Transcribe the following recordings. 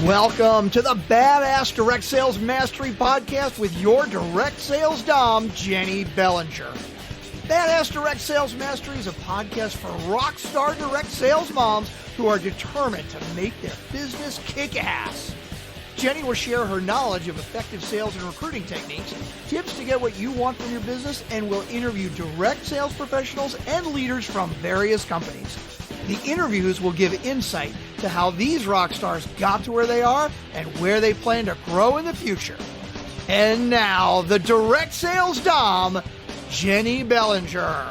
Welcome to the Badass Direct Sales Mastery Podcast with your direct sales dom, Jennie Bellinger. Badass Direct Sales Mastery is a podcast for rock star direct sales moms who are determined to make their business kick ass. Jennie will share her knowledge of effective sales and recruiting techniques, tips to get what you want from your business, and will interview direct sales professionals and leaders from various companies. The interviews will give insight to how these rock stars got to where they are and where they plan to grow in the future. And now, the direct sales dom, Jennie Bellinger.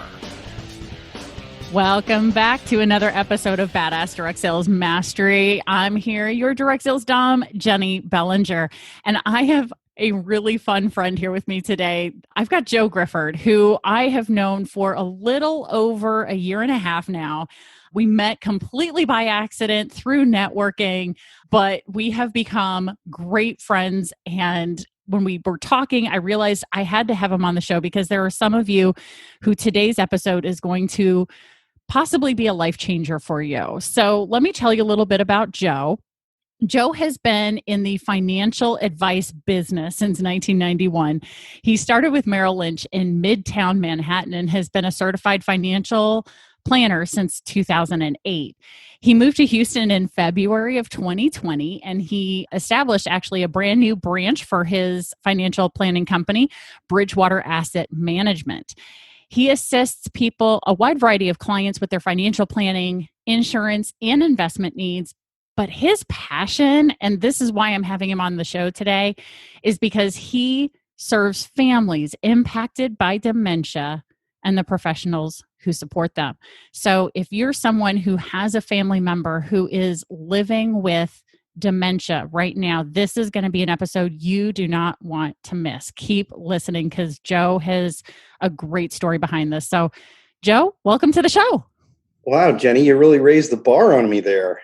Welcome back to another episode of Badass Direct Sales Mastery. I'm here, your direct sales dom, Jennie Bellinger, and I have a really fun friend here with me today. I've got Joe Griffard, who I have known for a little over a year and a half now. We met completely by accident through networking, but we have become great friends. And when we were talking, I realized I had to have him on the show because there are some of you who today's episode is going to possibly be a life changer for you. So let me tell you a little bit about Joe. Joe has been in the financial advice business since 1991. He started with Merrill Lynch in Midtown Manhattan and has been a certified financial planner since 2008. He moved to Houston in February of 2020, and he established actually a brand new branch for his financial planning company, Bridgewater Asset Management. He assists people, a wide variety of clients, with their financial planning, insurance, and investment needs. But his passion, and this is why I'm having him on the show today, is because he serves families impacted by dementia and the professionals who support them. So if you're someone who has a family member who is living with dementia right now, this is going to be an episode you do not want to miss. Keep listening because Joe has a great story behind this. So Joe, welcome to the show. Wow, Jennie, you really raised the bar on me there.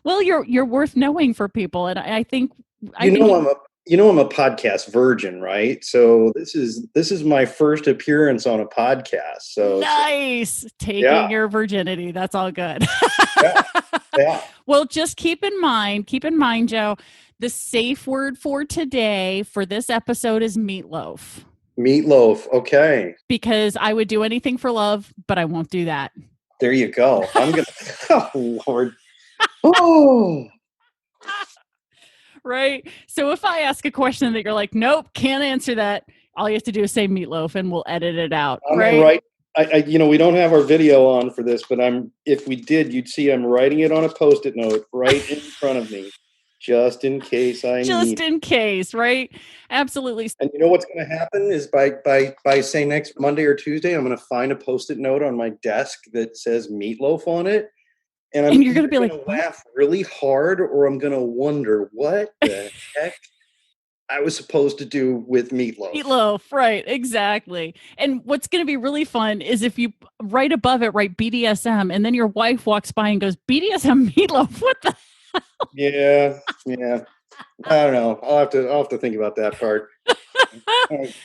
Well, you're worth knowing for people, and I think I'm a podcast virgin, right? So this is my first appearance on a podcast. So nice, taking your virginity. That's all good. Yeah. Well, just keep in mind, Joe, the safe word for today for this episode is meatloaf. Meatloaf, okay. Because I would do anything for love, but I won't do that. There you go. I'm gonna. Oh Lord. Oh. Right. So if I ask a question that you're like, nope, can't answer that, all you have to do is say meatloaf and we'll edit it out. Right. I we don't have our video on for this, but if we did, you'd see I'm writing it on a Post-it note right in front of me, just in case in case, right? Absolutely. And you know what's going to happen is by say next Monday or Tuesday, I'm going to find a Post-it note on my desk that says meatloaf on it. And you're going to be like, laugh really hard, or I'm going to wonder what the heck I was supposed to do with meatloaf. Meatloaf, right, exactly. And what's going to be really fun is if you right above it write BDSM, and then your wife walks by and goes, BDSM meatloaf, what the hell? Yeah. I don't know. I'll have to think about that part.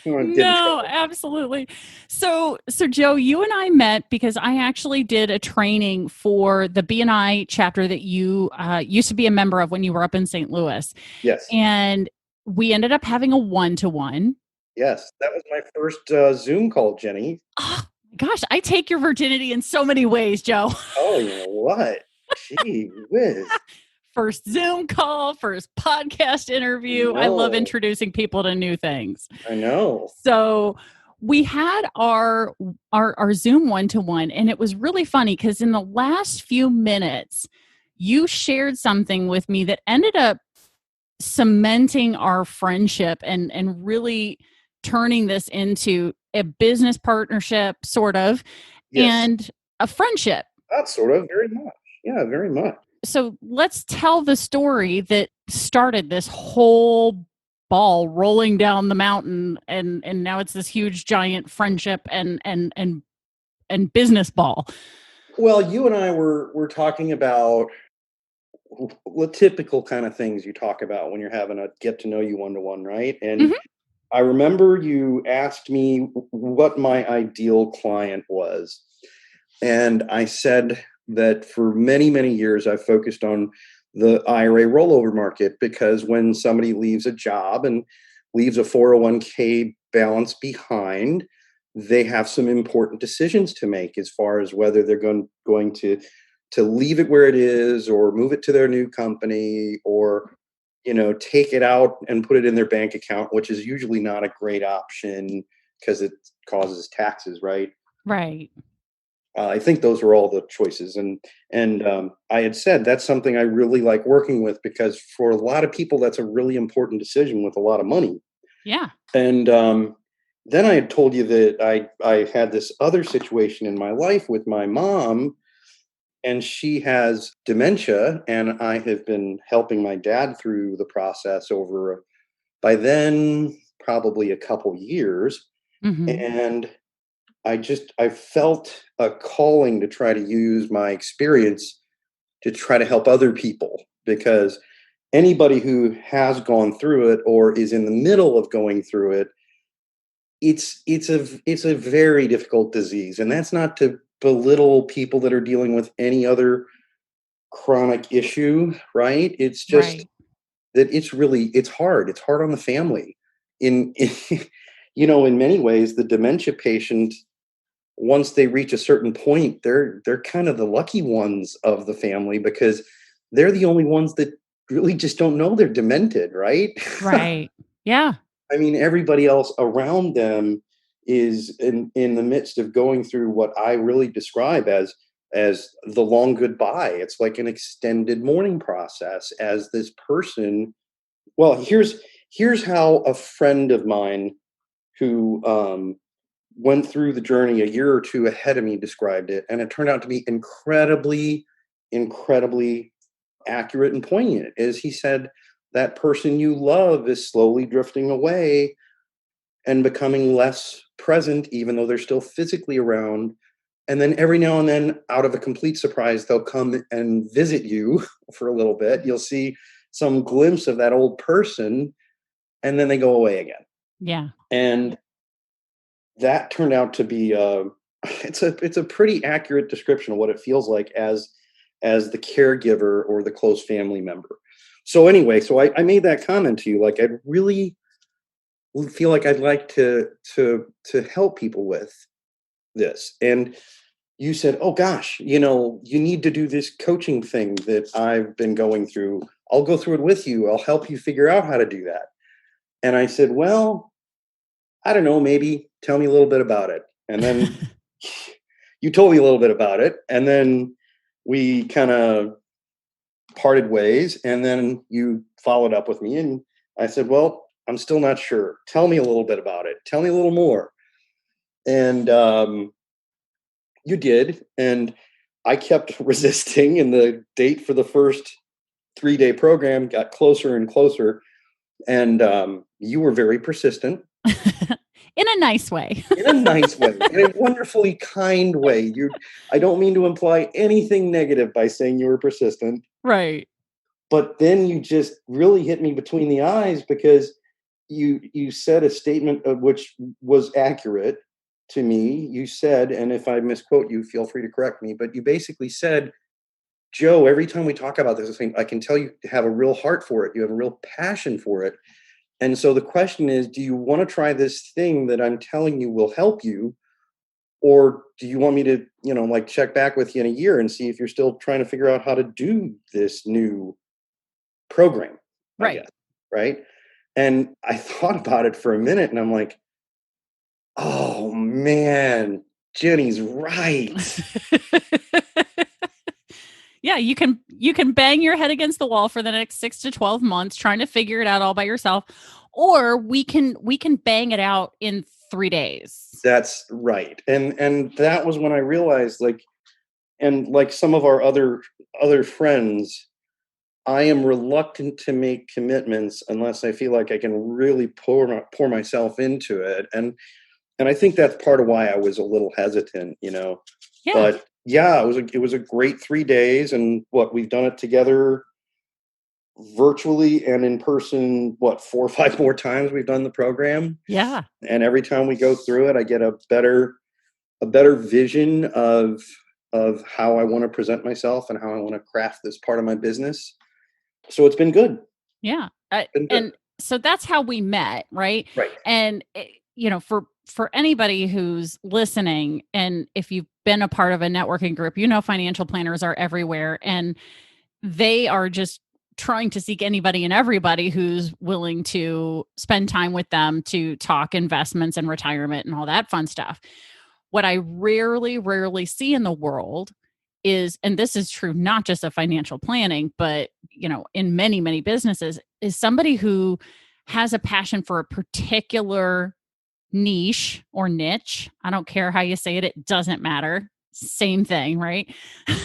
No, absolutely. So Joe, you and I met because I actually did a training for the B&I chapter that you used to be a member of when you were up in St. Louis. Yes. And we ended up having a one-to-one. Yes. That was my first Zoom call, Jennie. Oh, gosh, I take your virginity in so many ways, Joe. Oh, you know what? Gee whiz. First Zoom call, first podcast interview. I love introducing people to new things. I know. So we had our Zoom one-to-one, and it was really funny because in the last few minutes, you shared something with me that ended up cementing our friendship and really turning this into a business partnership, sort of, and a friendship. Not sort of, very much. Yeah, very much. So let's tell the story that started this whole ball rolling down the mountain, and now it's this huge giant friendship and business ball. Well, you and I were talking about the typical kind of things you talk about when you're having a get to know you one-to-one, right? And I remember you asked me what my ideal client was. And I said, that for many, many years I've focused on the IRA rollover market, because when somebody leaves a job and leaves a 401k balance behind, they have some important decisions to make as far as whether they're going to leave it where it is, or move it to their new company, or take it out and put it in their bank account, which is usually not a great option because it causes taxes, right? Right. I think those were all the choices, and I had said that's something I really like working with, because for a lot of people that's a really important decision with a lot of money. Yeah. And then I had told you that I had this other situation in my life with my mom, and she has dementia, and I have been helping my dad through the process over, by then, probably a couple years. Mm-hmm. And I felt a calling to try to use my experience to try to help other people, because anybody who has gone through it or is in the middle of going through it, it's a very difficult disease. And that's not to belittle people that are dealing with any other chronic issue, right? It's just Right. that it's hard. It's hard on the family. In in many ways, the dementia patient, once they reach a certain point, they're kind of the lucky ones of the family, because they're the only ones that really just don't know they're demented, right? Right. Yeah. I mean, everybody else around them is in the midst of going through what I really describe as the long goodbye. It's like an extended mourning process as this person. Well, here's how a friend of mine who went through the journey a year or two ahead of me described it, and it turned out to be incredibly, incredibly accurate and poignant. Is he said, that person you love is slowly drifting away and becoming less present, even though they're still physically around. And then every now and then, out of a complete surprise, they'll come and visit you for a little bit. You'll see some glimpse of that old person, and then they go away again. Yeah. And that turned out to be it's a pretty accurate description of what it feels like as the caregiver or the close family member. So anyway, I made that comment to you, like I'd really feel like I'd like to help people with this. And you said, oh gosh, you need to do this coaching thing that I've been going through. I'll go through it with you. I'll help you figure out how to do that. And I said, well, I don't know, maybe tell me a little bit about it. And then you told me a little bit about it. And then we kind of parted ways. And then you followed up with me. And I said, well, I'm still not sure. Tell me a little bit about it. Tell me a little more. And you did. And I kept resisting. And the date for the first 3-day program got closer and closer. And you were very persistent. In a nice way. In a nice way, in a wonderfully kind way. I don't mean to imply anything negative by saying you were persistent. Right. But then you just really hit me between the eyes, because you said a statement of which was accurate to me. You said, and if I misquote you, feel free to correct me, but you basically said, Joe, every time we talk about this thing, I can tell you have a real heart for it. You have a real passion for it. And so the question is, do you want to try this thing that I'm telling you will help you? Or do you want me to, check back with you in a year and see if you're still trying to figure out how to do this new program? Right. I guess, right. And I thought about it for a minute, and I'm like, oh man, Jenny's right. Yeah, you can bang your head against the wall for the next 6 to 12 months trying to figure it out all by yourself, or we can bang it out in 3 days. That's right. And that was when I realized, like some of our other friends, I am reluctant to make commitments unless I feel like I can really pour myself into it. And I think that's part of why I was a little hesitant, Yeah. But yeah, it was a great 3 days, and we've done it together virtually and in person, 4 or 5 more times we've done the program. Yeah. And every time we go through it, I get a better vision of of how I want to present myself and how I want to craft this part of my business. So it's been good. Yeah. Been good. And so that's how we met, right? Right. And for anybody who's listening, and if you've been a part of a networking group, financial planners are everywhere, and they are just trying to seek anybody and everybody who's willing to spend time with them to talk investments and retirement and all that fun stuff. What I rarely see in the world is, and this is true not just of financial planning, but in many businesses, is somebody who has a passion for a particular niche or niche. I don't care how you say it, it doesn't matter. Same thing, right?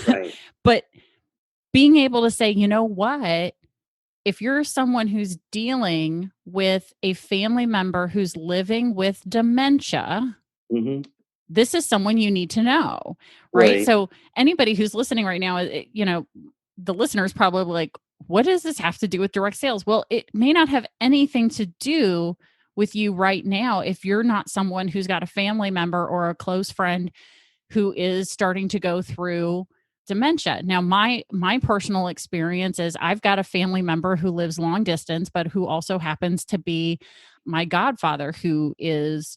Right. But being able to say, you know what, if you're someone who's dealing with a family member who's living with dementia, Mm-hmm. this is someone you need to know, right? Right. So anybody who's listening right now, the listener is probably like, what does this have to do with direct sales? Well, it may not have anything to do with you right now if you're not someone who's got a family member or a close friend who is starting to go through dementia. Now, my personal experience is I've got a family member who lives long distance, but who also happens to be my godfather, who is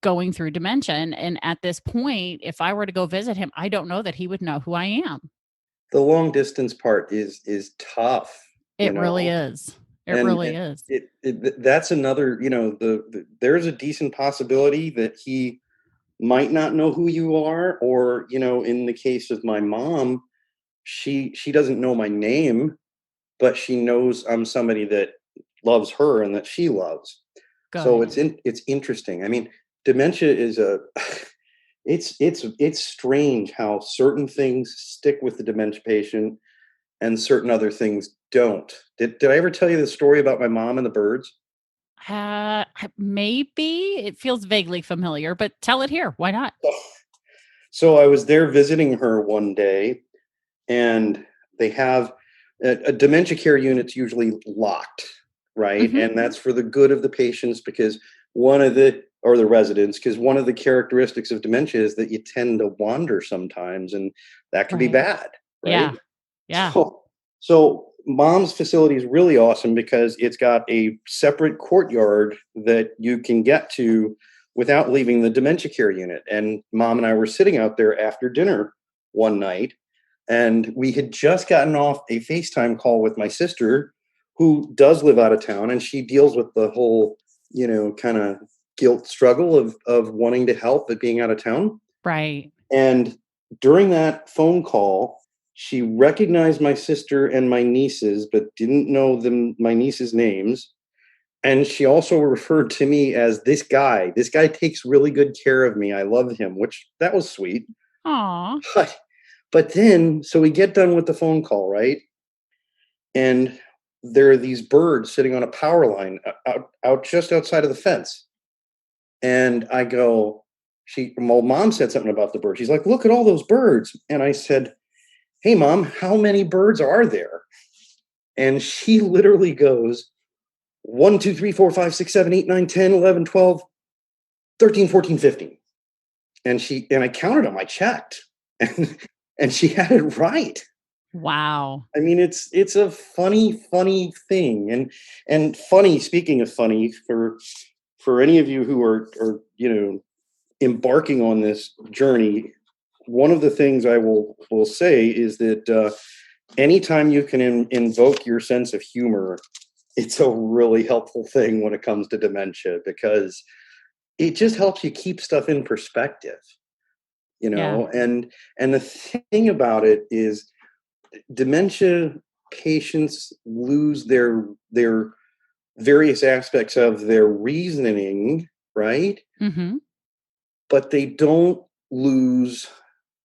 going through dementia. And at this point, if I were to go visit him, I don't know that he would know who I am. The long distance part is tough. It really is. It really is. That's another, there's a decent possibility that he might not know who you are, or, in the case of my mom, she doesn't know my name, but she knows I'm somebody that loves her and that she loves. So it's interesting. I mean, dementia is it's strange how certain things stick with the dementia patient and certain other things don't. Did I ever tell you the story about my mom and the birds? Maybe it feels vaguely familiar, but tell it here. Why not? So I was there visiting her one day, and they have a dementia care unit's usually locked, right? Mm-hmm. And that's for the good of the patients, because the residents, because one of the characteristics of dementia is that you tend to wander sometimes, and that can be bad, right? Yeah. So mom's facility is really awesome because it's got a separate courtyard that you can get to without leaving the dementia care unit. And mom and I were sitting out there after dinner one night, and we had just gotten off a FaceTime call with my sister, who does live out of town, and she deals with the whole, kind of guilt struggle of wanting to help but being out of town. Right. And during that phone call, she recognized my sister and my nieces, but didn't know my nieces' names. And she also referred to me as this guy. This guy takes really good care of me. I love him, which that was sweet. Aw. But then, so we get done with the phone call, right? And there are these birds sitting on a power line out just outside of the fence. And I go, mom said something about the birds. She's like, look at all those birds. And I said, hey, mom, how many birds are there? And she literally goes, 1, 2, 3, 4, 5, 6, 7, 8, 9, 10, 11, 12, 13, 14, 15. And I counted them. I checked. And she had it right. Wow. I mean, it's a funny thing. And funny, speaking of funny, for any of you who are embarking on this journey, one of the things I will say is that anytime you can invoke your sense of humor, it's a really helpful thing when it comes to dementia, because it just helps you keep stuff in perspective, Yeah. and the thing about it is dementia patients lose their various aspects of their reasoning, right? Mm-hmm. But they don't lose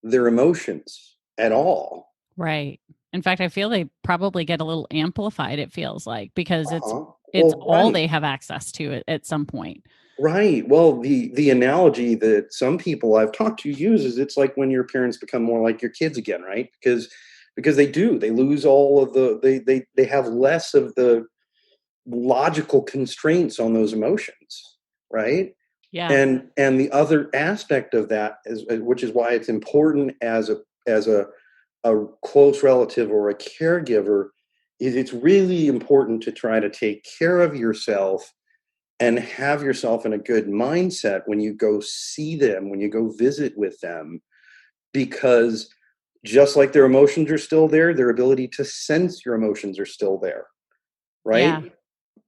their emotions at all. Right. In fact, I feel they probably get a little amplified, it feels like, because it's Well, all right. they have access to at some point. Right. Well, the analogy that some people I've talked to use is it's like when your parents become more like your kids again, right? Because they lose all of they have less of the logical constraints on those emotions, right? Yeah. And the other aspect of that is, which is why it's important as a close relative or a caregiver, is it's really important to try to take care of yourself and have yourself in a good mindset when you go see them, when you go visit with them, because just like their emotions are still there, their ability to sense your emotions are still there, Yeah. right?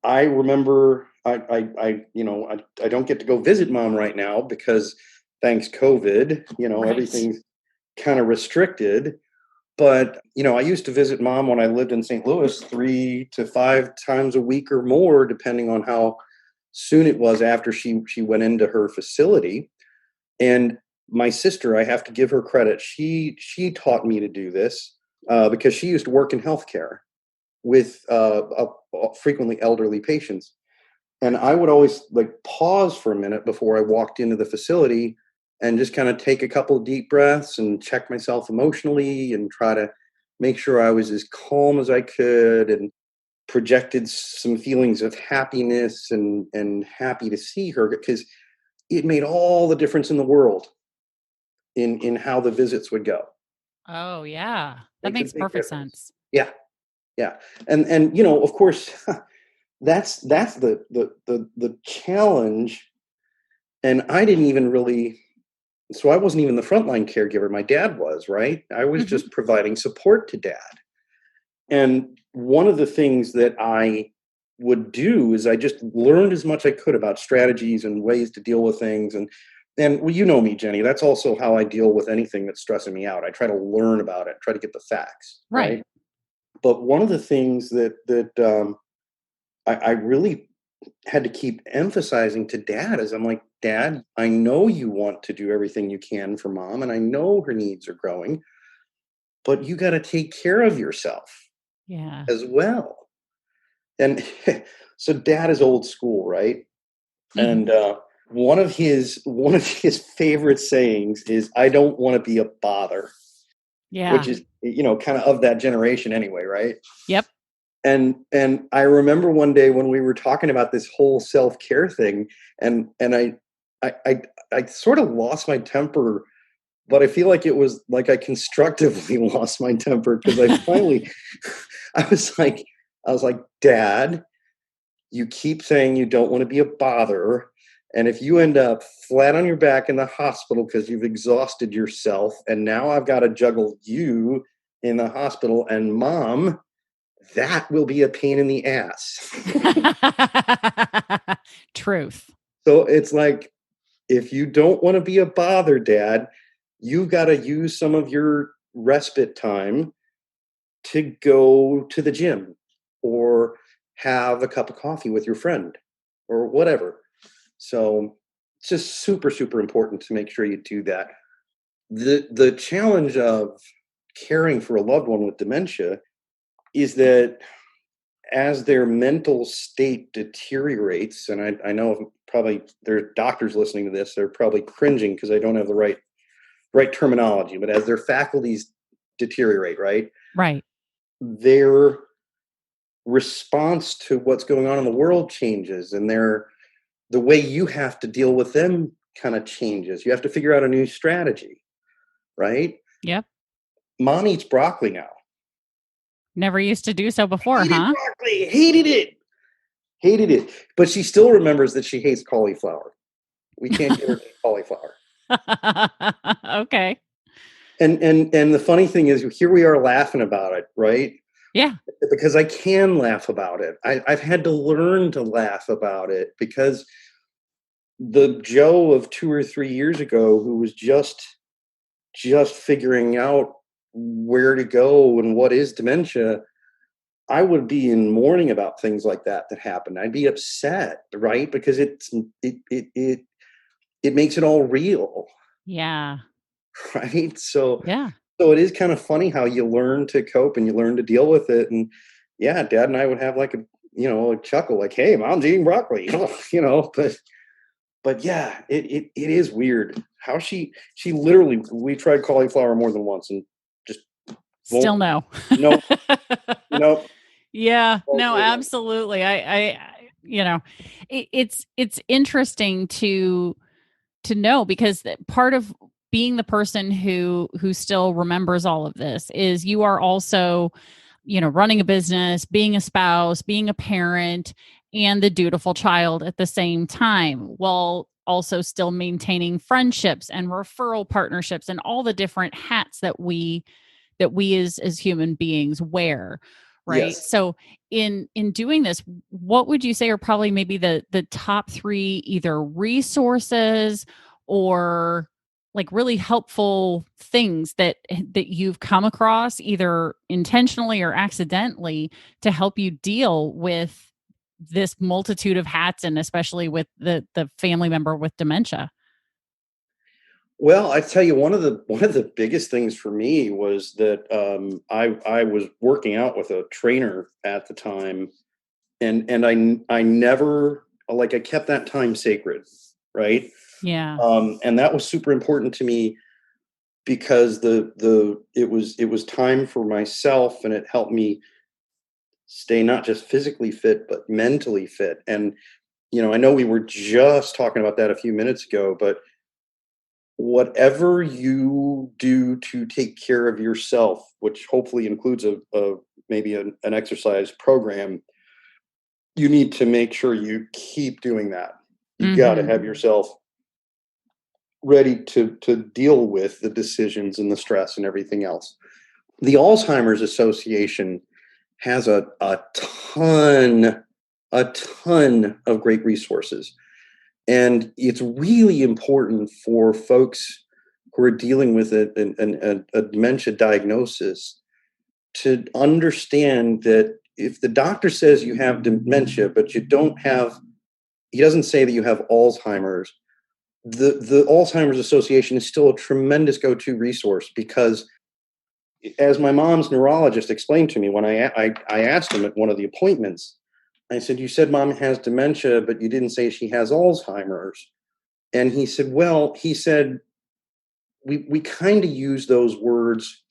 I remember I don't get to go visit mom right now because thanks COVID, Right. everything's kind of restricted. But, I used to visit mom when I lived in St. Louis 3 to 5 times a week or more, depending on how soon it was after she went into her facility. And my sister, I have to give her credit. She taught me to do this because she used to work in healthcare with frequently elderly patients. And I would always pause for a minute before I walked into the facility and just kind of take a couple of deep breaths and check myself emotionally and try to make sure I was as calm as I could and projected some feelings of happiness and happy to see her, because it made all the difference in the world in how the visits would go. Oh, yeah. That Makes a makes big perfect difference. sense. Yeah. Yeah. And of course, that's the challenge. And I didn't even really, so I wasn't even the frontline caregiver. My dad was, right? I was Mhm. just providing support to dad. And one of the things that I would do is I just learned as much I could about strategies and ways to deal with things. And well, you know me, Jenny, that's also how I deal with anything that's stressing me out. I try to learn about it, try to get the facts, Right. right? But one of the things that I really had to keep emphasizing to dad is, I'm like, Dad, I know you want to do everything you can for mom, and I know her needs are growing, but you got to take care of yourself Yeah. as well. And so dad is old school, right? Mhm. And one of his favorite sayings is, I don't want to be a bother, which Yeah. is, kind of that generation anyway, right? Yep. And I remember one day when we were talking about this whole self-care thing, and I sort of lost my temper, but I feel like it was like I constructively lost my temper, because I finally I was like, Dad, you keep saying you don't want to be a bother, and if you end up flat on your back in the hospital because you've exhausted yourself, and now I've got to juggle you in the hospital and mom, that will be a pain in the ass. Truth. So it's like, if you don't want to be a bother, Dad, you've got to use some of your respite time to go to the gym or have a cup of coffee with your friend or whatever. So it's just super, super important to make sure you do that. The challenge of caring for a loved one with dementia is that as their mental state deteriorates, and I know probably there are doctors listening to this, they're probably cringing because I don't have the right terminology, but as their faculties deteriorate, right, Right. their response to what's going on in the world changes, and the way you have to deal with them kind of changes. You have to figure out a new strategy, right? Yep. Mom eats broccoli now. Never used to do so before, Hated huh? broccoli, hated it, but she still remembers that she hates cauliflower. We can't get her to eat cauliflower. Okay. And the funny thing is, here we are laughing about it, right? Yeah. Because I can laugh about it. I've had to learn to laugh about it, because the Joe of 2 or 3 years ago, who was just figuring out where to go and what is dementia, I would be in mourning about things like that happened. I'd be upset, right? Because it makes it all real, Yeah. right? So Yeah. it is kind of funny how you learn to cope and you learn to deal with it. And yeah, dad and I would have like a chuckle, like, hey, mom's eating broccoli, but yeah, it is weird how she literally, we tried cauliflower more than once and just Still won't. no. No, no. Yeah, Won't no, do it. absolutely. I It's interesting to know, because part of being the person who still remembers all of this is you are also, running a business, being a spouse, being a parent, and the dutiful child at the same time, while also still maintaining friendships and referral partnerships and all the different hats that we as human beings wear. Right. Yes. So in doing this, what would you say are probably maybe the top three either resources or like really helpful things that you've come across either intentionally or accidentally to help you deal with this multitude of hats, and especially with the family member with dementia? Well, I tell you, one of the biggest things for me was that I was working out with a trainer at the time, and I never, like, I kept that time sacred, right? Yeah. And that was super important to me because it was time for myself, and it helped me stay not just physically fit but mentally fit. And I know we were just talking about that a few minutes ago, but whatever you do to take care of yourself, which hopefully includes a maybe an exercise program, you need to make sure you keep doing that. You got to Mm-hmm. have yourself ready to deal with the decisions and the stress and everything else. The Alzheimer's Association has a ton of great resources. And it's really important for folks who are dealing with a dementia diagnosis to understand that if the doctor says you have dementia, but he doesn't say that you have Alzheimer's, the Alzheimer's Association is still a tremendous go-to resource, because as my mom's neurologist explained to me when I asked him at one of the appointments, I said, "You said mom has dementia, but you didn't say she has Alzheimer's." And he said, we kind of use those words,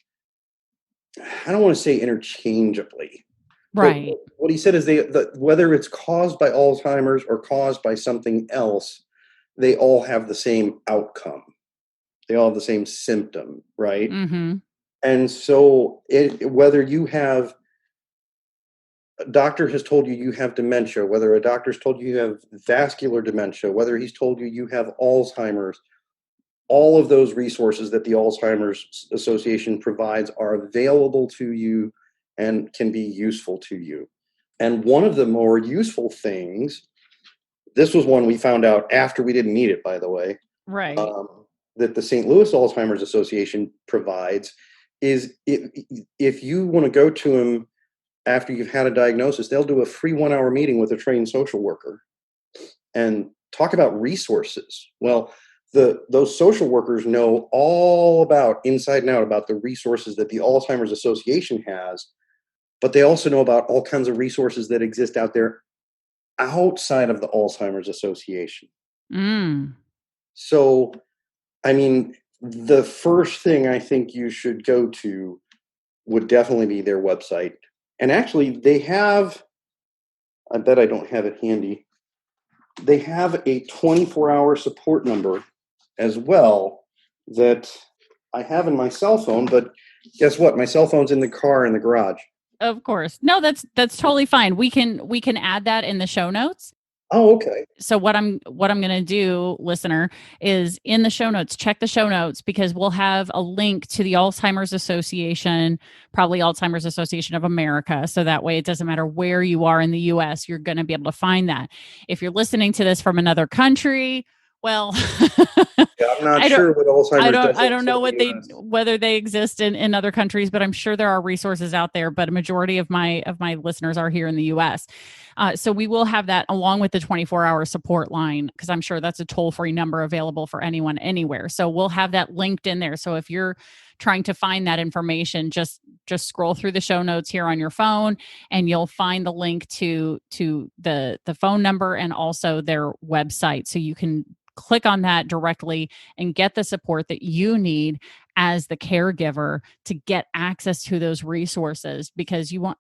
I don't want to say interchangeably, but Right. what he said is whether it's caused by Alzheimer's or caused by something else, they all have the same outcome. They all have the same symptom, right? Mm-hmm. And so whether you have a doctor has told you you have dementia, whether a doctor's told you you have vascular dementia, whether he's told you you have Alzheimer's, all of those resources that the Alzheimer's Association provides are available to you and can be useful to you. And one of the more useful things, this was one we found out after we didn't need it, by the way, Right. that the St. Louis Alzheimer's Association provides is if you want to go to them after you've had a diagnosis, they'll do a free 1-hour meeting with a trained social worker and talk about resources. Well, those social workers know all about, inside and out, about the resources that the Alzheimer's Association has, but they also know about all kinds of resources that exist out there outside of the Alzheimer's Association. Mm. So, I mean, the first thing I think you should go to would definitely be their website. And actually, they have, I bet I don't have it handy, they have a 24-hour support number as well that I have in my cell phone, but guess what? My cell phone's in the car in the garage. Of course. No, that's totally fine. We can add that in the show notes. Oh, okay. So what I'm going to do, listener, is in the show notes, check the show notes, because we'll have a link to the Alzheimer's Association, probably Alzheimer's Association of America. So that way it doesn't matter where you are in the US, you're going to be able to find that. If you're listening to this from another country, well, Yeah, I'm not sure what Alzheimer's does. I don't know what the whether they exist in other countries, but I'm sure there are resources out there. But a majority of my listeners are here in the U.S. So we will have that along with the 24-hour support line, because I'm sure that's a toll-free number available for anyone anywhere. So we'll have that linked in there. So if you're trying to find that information, just scroll through the show notes here on your phone, and you'll find the link to the phone number and also their website, so you can click on that directly and get the support that you need as the caregiver to get access to those resources, because you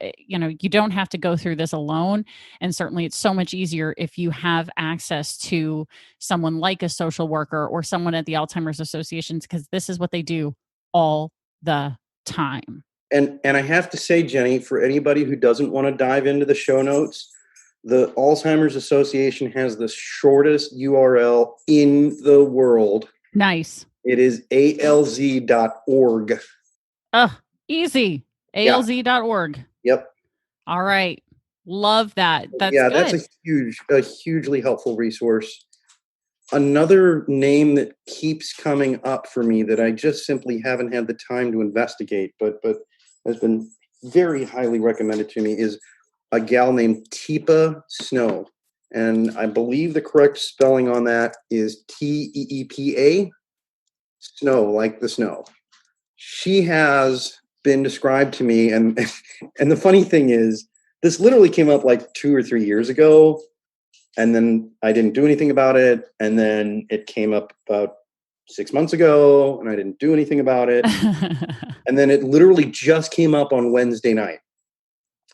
don't have to go through this alone. And certainly it's so much easier if you have access to someone like a social worker or someone at the Alzheimer's associations, because this is what they do all the time. And I have to say, Jenny, for anybody who doesn't want to dive into the show notes, the Alzheimer's Association has the shortest URL in the world. Nice. It is alz.org. Easy. alz.org. Yep. All right. Love that. That's good. That's a hugely helpful resource. Another name that keeps coming up for me that I just simply haven't had the time to investigate, but has been very highly recommended to me, is a gal named Teepa Snow. And I believe the correct spelling on that is Teepa, snow, like the snow. She has been described to me, and the funny thing is, this literally came up like 2 or 3 years ago, and then I didn't do anything about it, and then it came up about 6 months ago, and I didn't do anything about it, and then it literally just came up on Wednesday night.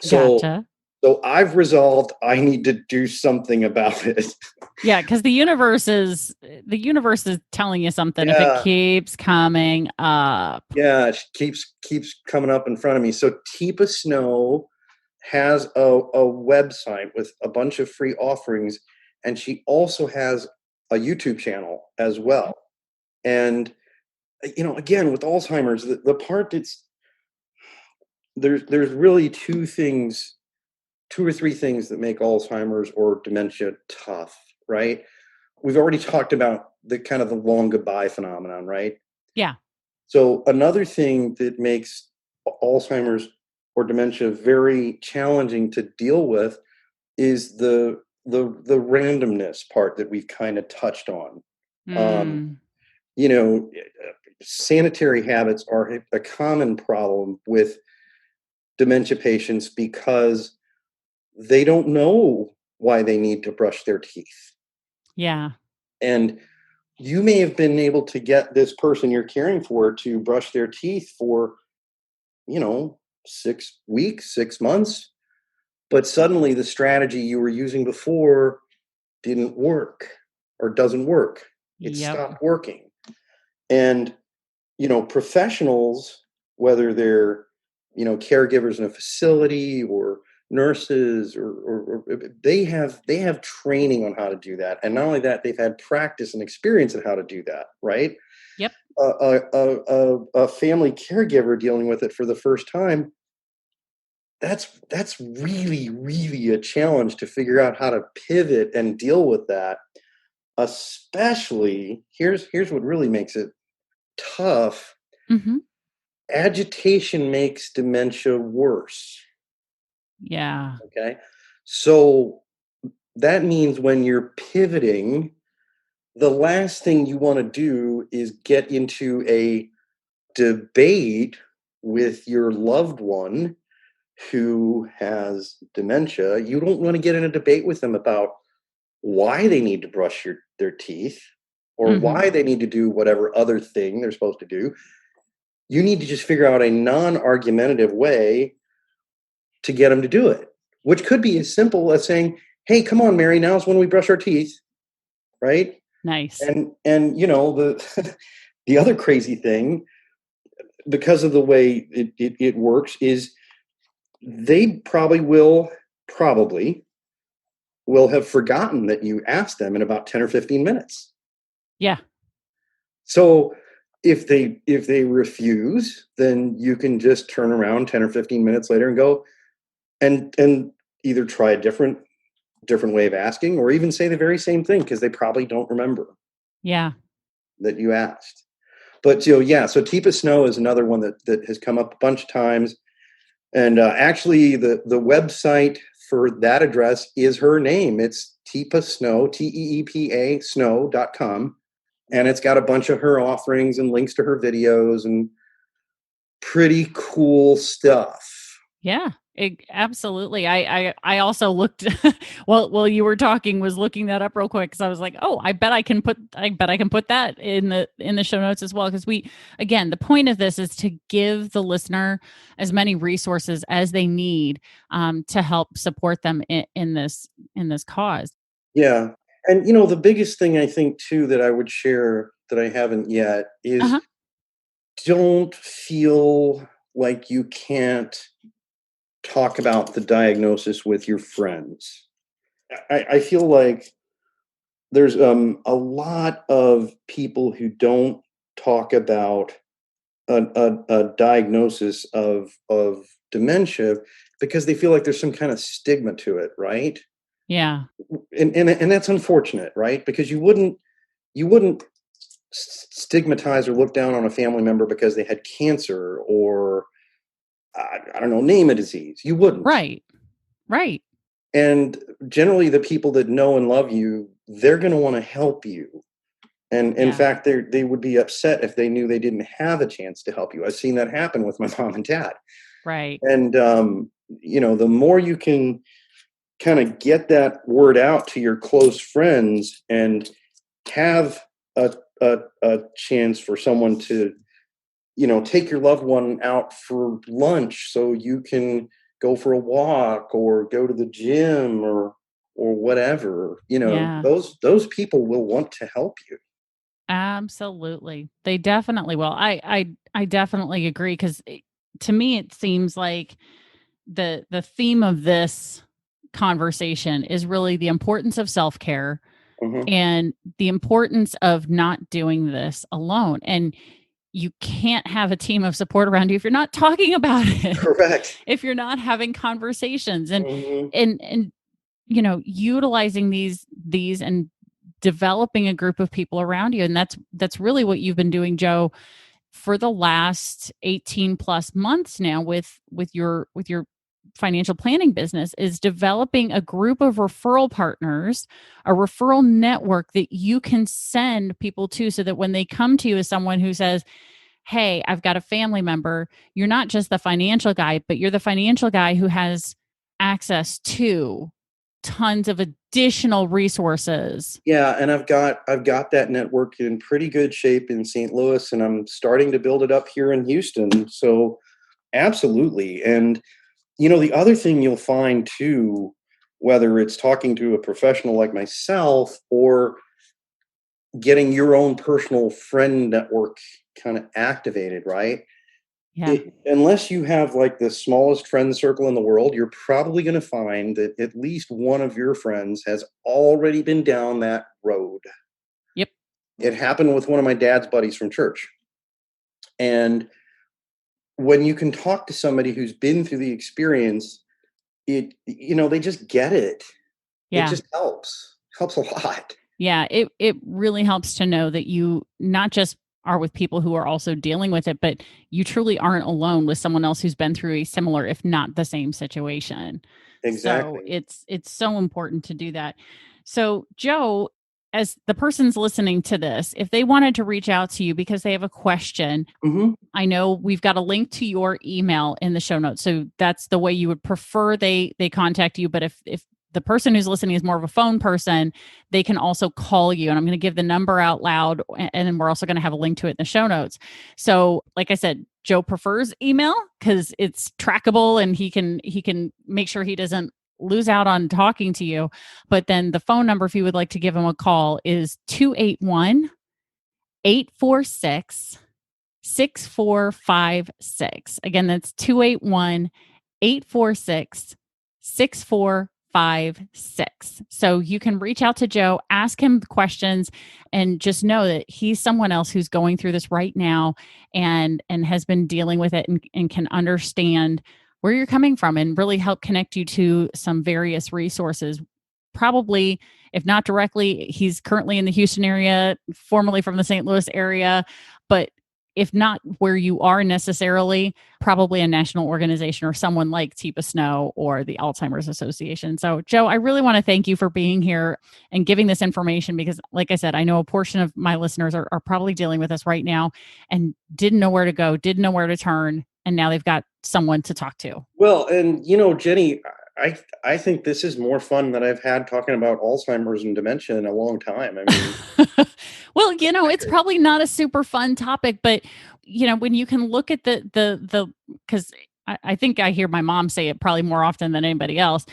Gotcha. So I've resolved I need to do something about it. Yeah, because the universe is telling you something if it keeps coming up. Yeah, it keeps coming up in front of me. So Teepa Snow has a website with a bunch of free offerings, and she also has a YouTube channel as well. And again, with Alzheimer's, the part that's there's really two or three things that make Alzheimer's or dementia tough, right? We've already talked about the kind of the long goodbye phenomenon, right? Yeah. So another thing that makes Alzheimer's or dementia very challenging to deal with is the randomness part that we've kind of touched on. Sanitary habits are a common problem with dementia patients because they don't know why they need to brush their teeth. Yeah. And you may have been able to get this person you're caring for to brush their teeth for, 6 weeks, 6 months, but suddenly the strategy you were using before didn't work or doesn't work. It stopped working. And, professionals, whether they're, caregivers in a facility or nurses or they have training on how to do that. And not only that, they've had practice and experience in how to do that, right? Yep. A family caregiver dealing with it for the first time, that's really, really a challenge to figure out how to pivot and deal with that. Especially, here's what really makes it tough. Mm-hmm. Agitation makes dementia worse. Yeah. Okay. So that means when you're pivoting, the last thing you want to do is get into a debate with your loved one who has dementia. You don't want to get in a debate with them about why they need to brush their teeth or why they need to do whatever other thing they're supposed to do. You need to just figure out a non-argumentative way to get them to do it, which could be as simple as saying, "Hey, come on, Mary, now's when we brush our teeth." Right? Nice. And the the other crazy thing, because of the way it works, is they probably will have forgotten that you asked them in about 10 or 15 minutes. Yeah. So if they refuse, then you can just turn around 10 or 15 minutes later and go and either try a different way of asking, or even say the very same thing, because they probably don't remember that you asked. But so Teepa Snow is another one that has come up a bunch of times. And actually the website for that address is her name. It's Teepa Snow, Teepa Snow.com. And it's got a bunch of her offerings and links to her videos and pretty cool stuff. Yeah. Absolutely. I also looked while you were talking, was looking that up real quick, because I was like, oh, I bet I can put that in the show notes as well. Because again, the point of this is to give the listener as many resources as they need to help support them in this cause. Yeah. And, the biggest thing I think too that I would share that I haven't yet is Uh-huh. don't feel like you can't talk about the diagnosis with your friends. I feel like there's a lot of people who don't talk about a diagnosis of dementia because they feel like there's some kind of stigma to it, right? Yeah. And that's unfortunate, right? Because you wouldn't stigmatize or look down on a family member because they had cancer or I don't know, name a disease. You wouldn't. Right. Right. And generally, the people that know and love you, they're going to want to help you. And in Yeah. fact, they would be upset if they knew they didn't have a chance to help you. I've seen that happen with my mom and dad. Right. And the more you can kind of get that word out to your close friends and have a chance for someone to, take your loved one out for lunch so you can go for a walk or go to the gym or whatever, Yeah. those people will want to help you. Absolutely. They definitely will. I definitely agree, because to me it seems like the theme of this conversation is really the importance of self-care Mhm. and the importance of not doing this alone. And you can't have a team of support around you if you're not talking about it, Correct. if you're not having conversations and Mhm. and utilizing these and developing a group of people around you. And that's really what you've been doing, Joe, for the last 18 plus months now with your financial planning business, is developing a group of referral partners, a referral network that you can send people to, so that when they come to you as someone who says, hey, I've got a family member, you're not just the financial guy, but you're the financial guy who has access to tons of additional resources. Yeah, and I've got that network in pretty good shape in St. Louis, and I'm starting to build it up here in Houston. So absolutely. And the other thing you'll find too, whether it's talking to a professional like myself or getting your own personal friend network kind of activated, right? Yeah. Unless you have like the smallest friend circle in the world, you're probably going to find that at least one of your friends has already been down that road. Yep. It happened with one of my dad's buddies from church. And when you can talk to somebody who's been through the experience, they just get it. It Yeah. just helps a lot. Yeah, it really helps to know that you not just are with people who are also dealing with it, but you truly aren't alone with someone else who's been through a similar, if not the same situation. So Exactly. it's so important to do that. So, Joe, as the person's listening to this, if they wanted to reach out to you because they have a question, Hmm. I know we've got a link to your email in the show notes. So that's the way you would prefer they contact you. But if the person who's listening is more of a phone person, they can also call you. And I'm going to give the number out loud, and then we're also going to have a link to it in the show notes. So, like I said, Joe prefers email because it's trackable and he can make sure he doesn't lose out on talking to you. But then the phone number, if you would like to give him a call, is 281-846 6456. Again, that's 281-846-6456. So you can reach out to Joe, ask him questions, and just know that he's someone else who's going through this right now and has been dealing with it and can understand where you're coming from and really help connect you to some various resources. Probably, if not directly, he's currently in the Houston area, formerly from the St. Louis area, but if not where you are necessarily, probably a national organization or someone like Teepa Snow or the Alzheimer's Association. So, Joe, I really want to thank you for being here and giving this information because, like I said, I know a portion of my listeners are probably dealing with this right now and didn't know where to go, didn't know where to turn. And now they've got someone to talk to. Well, and Jenny, I think this is more fun than I've had talking about Alzheimer's and dementia in a long time. I mean, well, it's probably not a super fun topic, but when you can look at because I think I hear my mom say it probably more often than anybody else,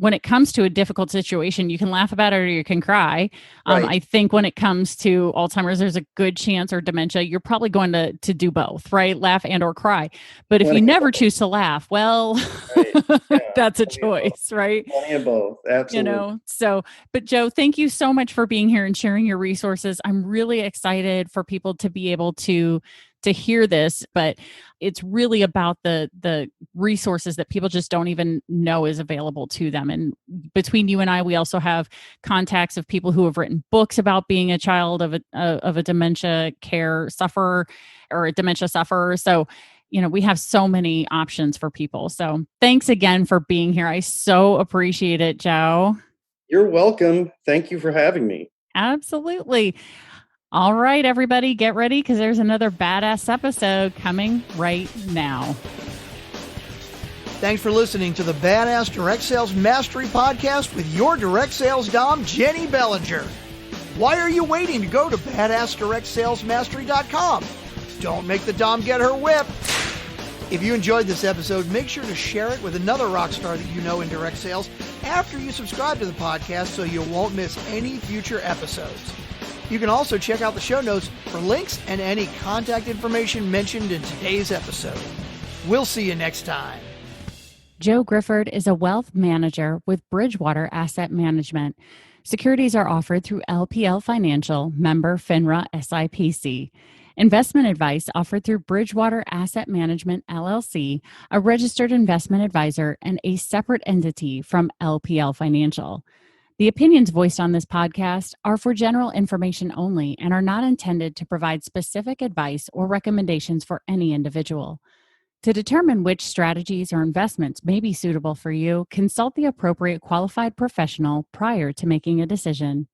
when it comes to a difficult situation, you can laugh about it or you can cry. Right. I think when it comes to Alzheimer's, there's a good chance, or dementia, you're probably going to do both, right? Laugh and or cry. But if you never choose to laugh, well, right. Yeah, that's a choice, right? Plenty of both. Absolutely. But Joe, thank you so much for being here and sharing your resources. I'm really excited for people to be able to hear this, but it's really about the resources that people just don't even know is available to them. And between you and I, we also have contacts of people who have written books about being a child of a dementia care sufferer or a dementia sufferer. So, we have so many options for people. So thanks again for being here. I so appreciate it, Joe. You're welcome. Thank you for having me. Absolutely. All right, everybody, get ready because there's another badass episode coming right now. Thanks for listening to the Badass Direct Sales Mastery Podcast with your direct sales dom, Jennie Bellinger. Why are you waiting to go to badassdirectsalesmastery.com? Don't make the dom get her whip. If you enjoyed this episode, make sure to share it with another rock star that you know in direct sales after you subscribe to the podcast so you won't miss any future episodes. You can also check out the show notes for links and any contact information mentioned in today's episode. We'll see you next time. Joe Griffard is a wealth manager with Bridgewater Asset Management. Securities are offered through LPL Financial, member FINRA SIPC. Investment advice offered through Bridgewater Asset Management, LLC, a registered investment advisor and a separate entity from LPL Financial. The opinions voiced on this podcast are for general information only and are not intended to provide specific advice or recommendations for any individual. To determine which strategies or investments may be suitable for you, consult the appropriate qualified professional prior to making a decision.